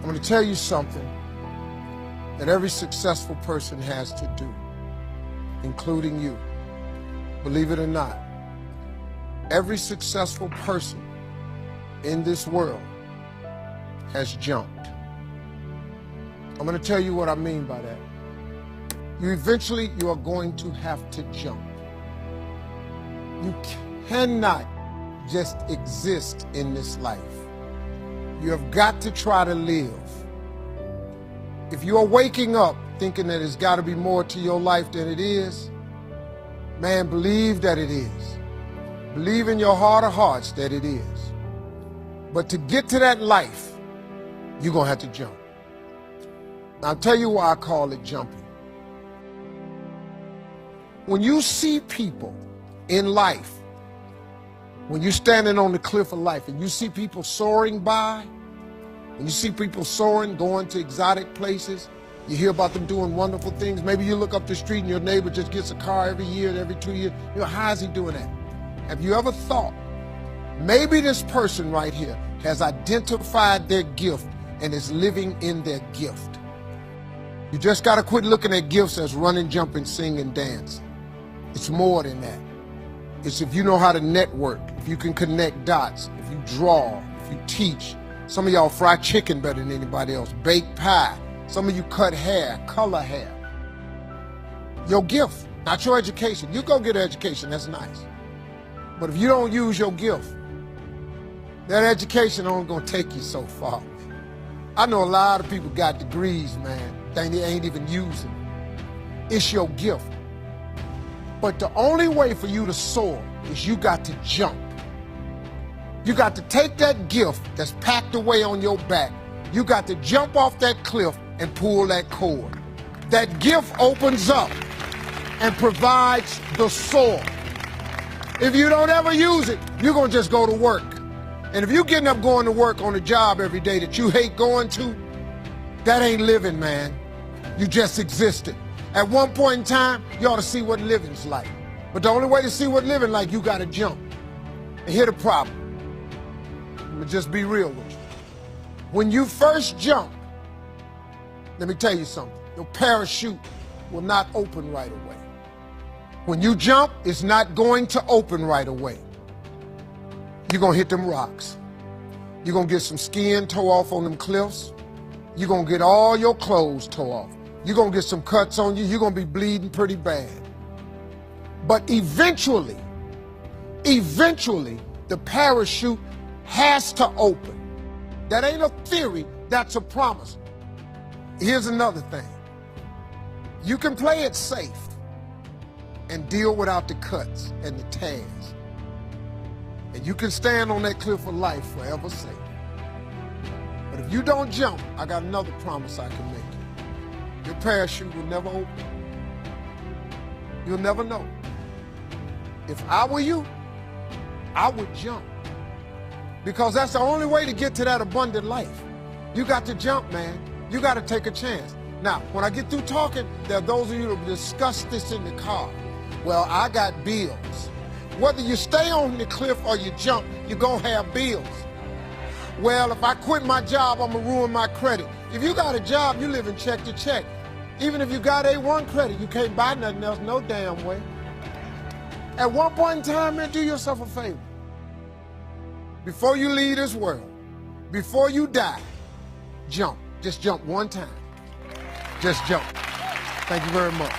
I'm going to tell you something that every successful person has to do, including you. Believe it or not, every successful person in this world has jumped. I'm going to tell you what I mean by that. You are going to have to jump. You cannot just exist in this life. You have got to try to live. If you are waking up thinking that there's got to be more to your life than it is, man, believe that it is. Believe in your heart of hearts that it is. But to get to that life, you're going to have to jump. Now, I'll tell you why I call it jumping. When you see people in life, when you're standing on the cliff of life and you see people soaring by, when you see people soaring, going to exotic places, you hear about them doing wonderful things. Maybe you look up the street and your neighbor just gets a car every year, every 2 years. You know, how is he doing that? Have you ever thought, maybe this person right here has identified their gift and is living in their gift? You just got to quit looking at gifts as running, jumping, singing, dance. It's more than that. It's if you know how to network, if you can connect dots, if you draw, if you teach. Some of y'all fry chicken better than anybody else, bake pie. Some of you cut hair, color hair. Your gift, not your education. You go get an education, that's nice. But if you don't use your gift, that education only gonna take you so far. I know a lot of people got degrees, man, they ain't even using it. It's your gift. But the only way for you to soar is you got to jump. You got to take that gift that's packed away on your back. You got to jump off that cliff and pull that cord. That gift opens up and provides the soar. If you don't ever use it, you're going to just go to work. And if you're getting up going to work on a job every day that you hate going to, that ain't living, man. You just existed. At one point in time, you ought to see what living's like. But the only way to see what living like, you got to jump. And here's the problem. I'm going to just be real with you. When you first jump, let me tell you something. Your parachute will not open right away. When you jump, it's not going to open right away. You're going to hit them rocks. You're going to get some skin tore off on them cliffs. You're going to get all your clothes tore off. You're going to get some cuts on you. You're going to be bleeding pretty bad. But eventually, the parachute has to open. That ain't a theory, that's a promise. Here's another thing. You can play it safe and deal without the cuts and the tears. And you can stand on that cliff of life forever safe. But if you don't jump, I got another promise I can make you. Your parachute will never open. You'll never know. If I were you, I would jump. Because that's the only way to get to that abundant life. You got to jump, man. You got to take a chance. Now, when I get through talking, there are those of you who discuss this in the car. Well, I got bills. Whether you stay on the cliff or you jump, you're going to have bills. Well, if I quit my job, I'm going to ruin my credit. If you got a job, you live in check to check. Even if you got A1 credit, you can't buy nothing else, no damn way. At one point in time, man, do yourself a favor. Before you leave this world, before you die, jump. Just jump one time. Just jump. Thank you very much.